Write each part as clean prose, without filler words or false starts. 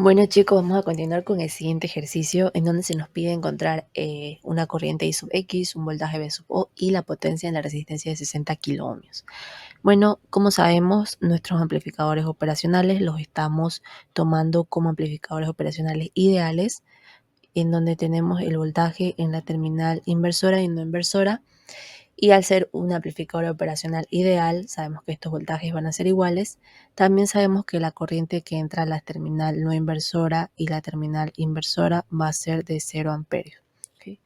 Bueno chicos, vamos a continuar con el siguiente ejercicio en donde se nos pide encontrar una corriente I sub X, un voltaje V sub O y la potencia en la resistencia de 60 kiloohmios. Bueno, como sabemos, nuestros amplificadores operacionales los estamos tomando como amplificadores operacionales ideales, en donde tenemos el voltaje en la terminal inversora y no inversora. Y al ser un amplificador operacional ideal, sabemos que estos voltajes van a ser iguales. También sabemos que la corriente que entra a la terminal no inversora y la terminal inversora va a ser de 0 amperios. ¿Okay?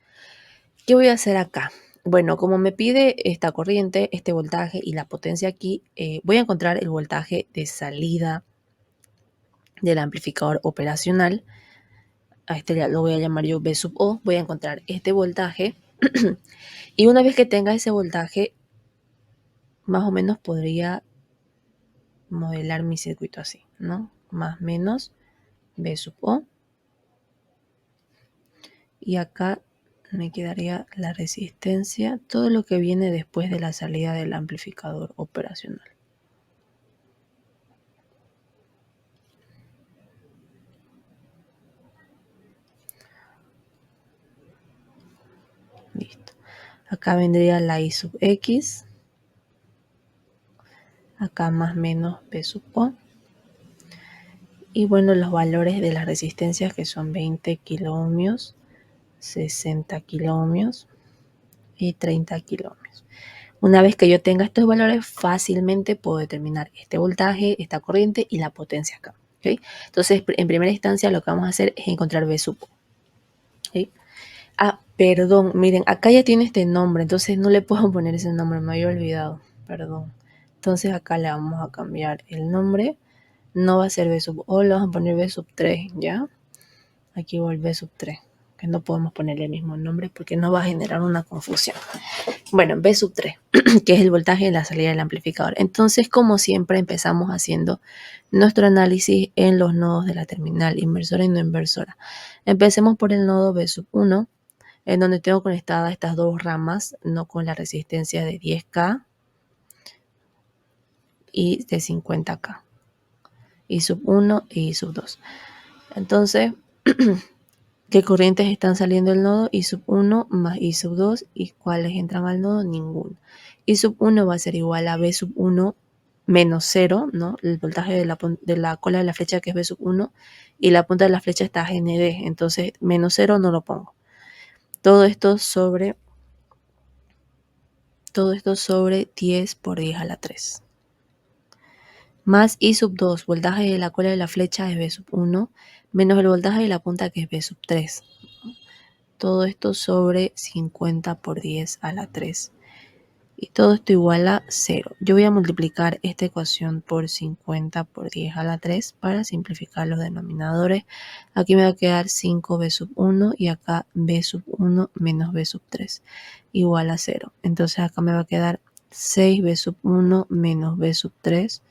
¿Qué voy a hacer acá? Bueno, como me pide esta corriente, este voltaje y la potencia aquí, voy a encontrar el voltaje de salida del amplificador operacional. A este lo voy a llamar yo V sub O. Voy a encontrar este voltaje. Y una vez que tenga ese voltaje, más o menos podría modelar mi circuito así, ¿no? Más menos V sub O. Y acá me quedaría la resistencia, todo lo que viene después de la salida del amplificador operacional. Listo. Acá vendría la I sub X. Acá más menos V sub O. Y bueno, los valores de las resistencias que son 20 kiloohmios, 60 kiloohmios y 30 kiloohmios. Una vez que yo tenga estos valores, fácilmente puedo determinar este voltaje, esta corriente y la potencia acá. ¿Okay? Entonces, en primera instancia, lo que vamos a hacer es encontrar V sub O. ¿Okay? Ah, perdón, miren, acá ya tiene este nombre, entonces no le puedo poner ese nombre, me había olvidado, perdón. Entonces acá le vamos a cambiar el nombre, no va a ser V sub O, le vamos a poner V sub 3, ¿ya? Aquí va el V sub 3, que no podemos ponerle el mismo nombre porque no va a generar una confusión. Bueno, V sub 3, que es el voltaje de la salida del amplificador. Entonces, como siempre, empezamos haciendo nuestro análisis en los nodos de la terminal inversora y no inversora. Empecemos por el nodo V sub 1, en donde tengo conectadas estas dos ramas, no con la resistencia de 10K y de 50K. I sub 1 y I sub 2. Entonces, ¿qué corrientes están saliendo del nodo? I sub 1 más I sub 2. ¿Y cuáles entran al nodo? Ninguno. I sub 1 va a ser igual a V sub 1 menos 0, ¿no? El voltaje de la cola de la flecha, que es V sub 1, y la punta de la flecha está GND. Entonces, menos 0 no lo pongo. Todo esto sobre 10 por 10 a la 3. Más I sub 2, voltaje de la cola de la flecha es V sub 1, menos el voltaje de la punta, que es V sub 3. Todo esto sobre 50 por 10 a la 3. Y todo esto igual a 0. Yo voy a multiplicar esta ecuación por 50 por 10 a la 3 para simplificar los denominadores. Aquí me va a quedar 5V sub 1 y acá V sub 1 menos V sub 3 igual a 0. Entonces acá me va a quedar 6V sub 1 menos V sub 3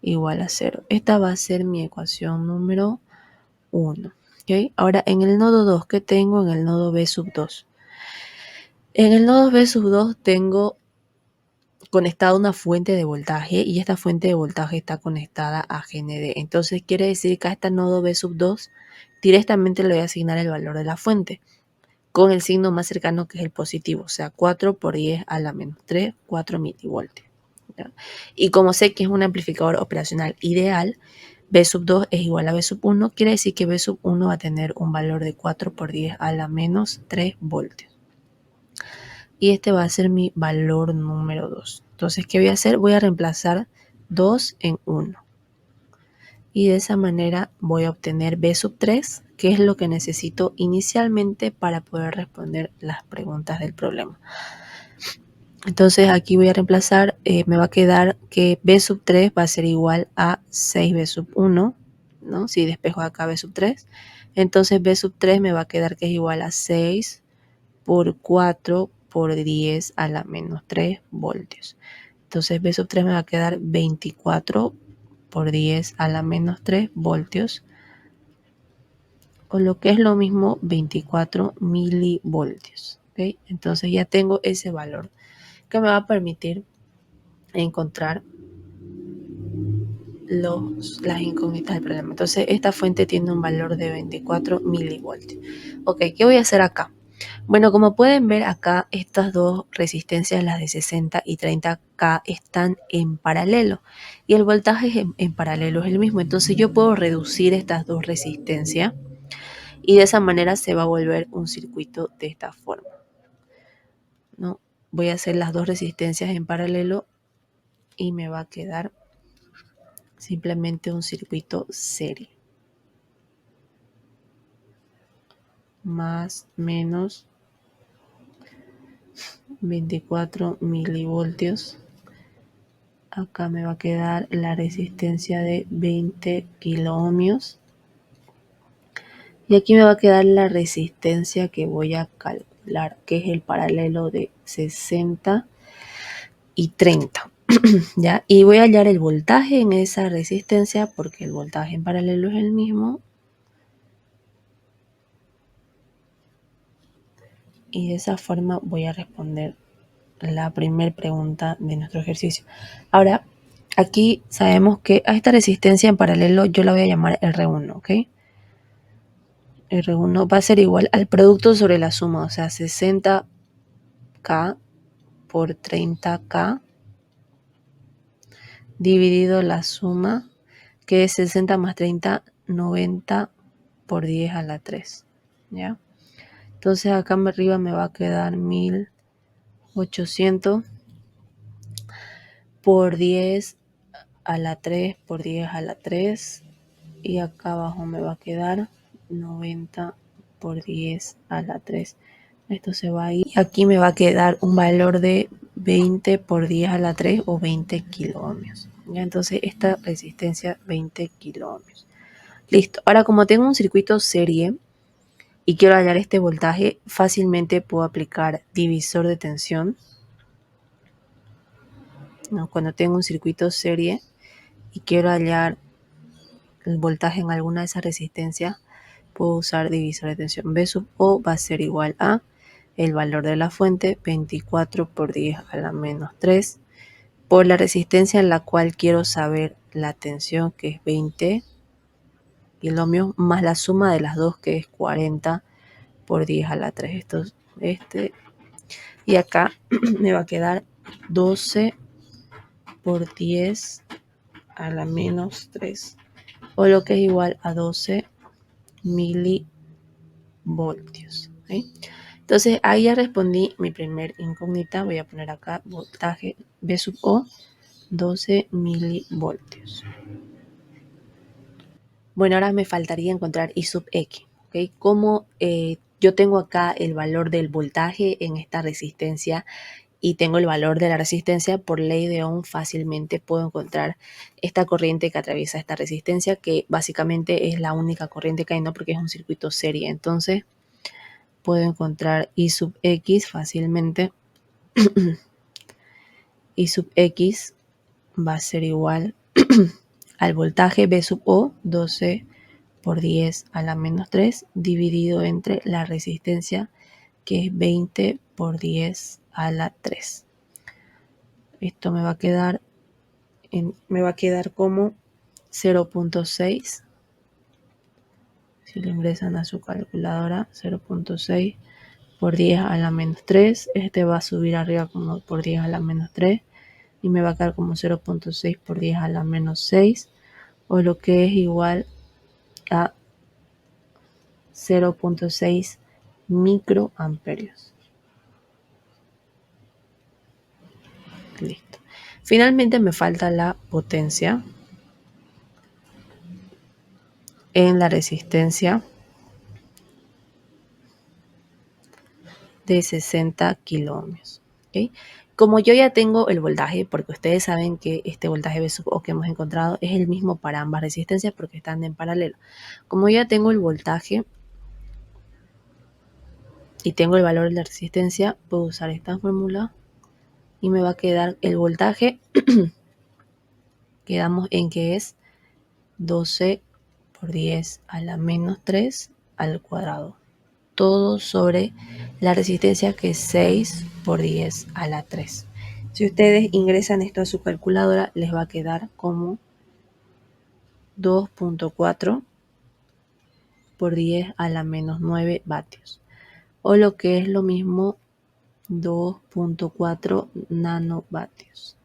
igual a 0. Esta va a ser mi ecuación número 1. ¿Okay? Ahora, en el nodo 2, ¿qué tengo en el nodo V sub 2? En el nodo V sub 2 tengo conectada una fuente de voltaje y esta fuente de voltaje está conectada a GND. Entonces quiere decir que a este nodo V sub 2 directamente le voy a asignar el valor de la fuente con el signo más cercano, que es el positivo, o sea, 4 por 10 a la menos 3, 4 milivoltios. ¿Ya? Y como sé que es un amplificador operacional ideal, V sub 2 es igual a V sub 1, quiere decir que V sub 1 va a tener un valor de 4 por 10 a la menos 3 voltios. Y este va a ser mi valor número 2. Entonces, ¿qué voy a hacer? Voy a reemplazar 2 en 1. Y de esa manera voy a obtener V sub 3, que es lo que necesito inicialmente para poder responder las preguntas del problema. Entonces aquí voy a reemplazar, me va a quedar que V sub 3 va a ser igual a 6V sub 1, ¿no? Si despejo acá V sub 3, entonces V sub 3 me va a quedar que es igual a 6 por 4 por 10 a la menos 3 voltios. Entonces V sub 3 me va a quedar 24 por 10 a la menos 3 voltios, o lo que es lo mismo, 24 milivoltios. ¿Okay? Entonces ya tengo ese valor que me va a permitir encontrar las incógnitas del problema. Entonces esta fuente tiene un valor de 24 milivoltios. Ok, ¿qué voy a hacer acá? Bueno, como pueden ver acá, estas dos resistencias, las de 60 y 30K, están en paralelo. Y el voltaje en paralelo es el mismo. Entonces yo puedo reducir estas dos resistencias y de esa manera se va a volver un circuito de esta forma, ¿no? Voy a hacer las dos resistencias en paralelo y me va a quedar simplemente un circuito serie. Más menos 24 milivoltios. Acá me va a quedar la resistencia de 20 kiloohmios. Y aquí me va a quedar la resistencia que voy a calcular, que es el paralelo de 60 y 30. ¿Ya? Y voy a hallar el voltaje en esa resistencia porque el voltaje en paralelo es el mismo. Y de esa forma voy a responder la primera pregunta de nuestro ejercicio. Ahora, aquí sabemos que a esta resistencia en paralelo yo la voy a llamar R1, ¿ok? R1 va a ser igual al producto sobre la suma, o sea, 60K por 30K dividido la suma, que es 60 más 30, 90 por 10 a la 3, ¿ya? Entonces acá arriba me va a quedar 1800 por 10 a la 3 por 10 a la 3, y acá abajo me va a quedar 90 por 10 a la 3. Esto se va a ir. Y aquí me va a quedar un valor de 20 por 10 a la 3 o 20 kiloohmios. ¿Ya? Entonces esta resistencia 20 kiloohmios. Listo. Ahora como tengo un circuito serie y quiero hallar este voltaje, fácilmente puedo aplicar divisor de tensión, ¿no? Cuando tengo un circuito serie y quiero hallar el voltaje en alguna de esas resistencias, puedo usar divisor de tensión. B sub O va a ser igual a el valor de la fuente, 24 por 10 a la menos 3, por la resistencia en la cual quiero saber la tensión, que es 20 kiloohmios, más la suma de las dos, que es 40 por 10 a la 3. Esto es y acá me va a quedar 12 por 10 a la menos 3, o lo que es igual a 12 milivoltios. ¿Sí? Entonces ahí ya respondí mi primer incógnita. Voy a poner acá voltaje B sub O, 12 milivoltios. Bueno, ahora me faltaría encontrar I sub X. ¿Okay? Como yo tengo acá el valor del voltaje en esta resistencia y tengo el valor de la resistencia, por ley de Ohm fácilmente puedo encontrar esta corriente que atraviesa esta resistencia, que básicamente es la única corriente que hay, ¿no? Porque es un circuito serie. Entonces puedo encontrar I sub X fácilmente. I sub X va a ser igual al voltaje B sub O, 12 por 10 a la menos 3, dividido entre la resistencia, que es 20 por 10 a la 3. Esto me va a quedar como 0.6. Si lo ingresan a su calculadora, 0.6 por 10 a la menos 3. Este va a subir arriba como por 10 a la menos 3 y me va a quedar como 0.6 por 10 a la menos 6, o lo que es igual a 0.6 microamperios. Listo. Finalmente me falta la potencia en la resistencia de 60 kiloohmios. ¿Okay? Como yo ya tengo el voltaje, porque ustedes saben que este voltaje B sub O que hemos encontrado es el mismo para ambas resistencias porque están en paralelo. Como ya tengo el voltaje y tengo el valor de la resistencia, puedo usar esta fórmula y me va a quedar el voltaje. Quedamos en que es 12 por 10 a la menos 3 al cuadrado. Todo sobre la resistencia, que es 6 por 10 a la 3. Si ustedes ingresan esto a su calculadora, les va a quedar como 2.4 por 10 a la menos 9 vatios. O lo que es lo mismo, 2.4 nanovatios.